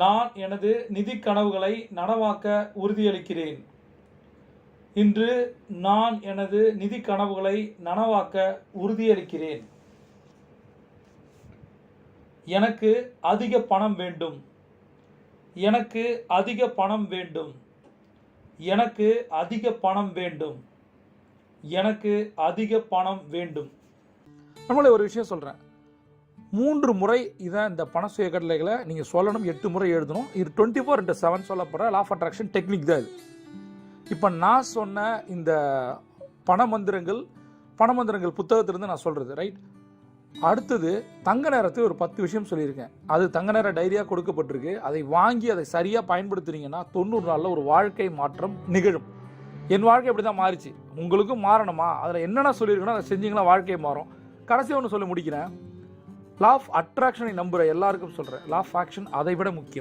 நான் எனது நிதி கனவுகளை நனவாக்க உறுதியளிக்கிறேன். இன்று நான் எனது நிதி கனவுகளை நனவாக்க உறுதியளிக்கிறேன். எனக்கு அதிக பணம் வேண்டும். எனக்கு அதிக பணம் வேண்டும். எனக்கு அதிக பணம் வேண்டும். எனக்கு அதிக பணம் வேண்டும். நம்மளே ஒரு விஷயம் சொல்கிறேன். 3 முறை இதான் இந்த பண சுய கட்டளைகளை நீங்கள் சொல்லணும். 8 முறை எழுதணும். இது 24/7 சொல்லப்படுற லா ஆஃப் அட்ராக்ஷன் டெக்னிக் தான் இது. இப்போ நான் சொன்ன இந்த பணமந்திரங்கள் புத்தகத்திலிருந்து நான் சொல்கிறது ரைட். அடுத்தது தங்க நேரத்தில் ஒரு 10 விஷயம் சொல்லியிருக்கேன். அது தங்க நேர டைரியாக கொடுக்கப்பட்டிருக்கு. அதை வாங்கி அதை சரியாக பயன்படுத்துனீங்கன்னா 90 நாளில் ஒரு வாழ்க்கை மாற்றம் நிகழும். என் வாழ்க்கை அப்படி தான் மாறிச்சு. உங்களுக்கும் மாறணுமா? அதில் என்னென்ன சொல்லியிருக்கணும் அதை செஞ்சீங்கன்னா வாழ்க்கை மாறும். கடைசி ஒன்று சொல்லி முடிக்கிறேன். லா ஆஃப் அட்ராக்ஷனை நம்புகிற எல்லாருக்கும் சொல்கிறேன், லா ஆஃப் ஆக்ஷன் அதை விட முக்கியம்.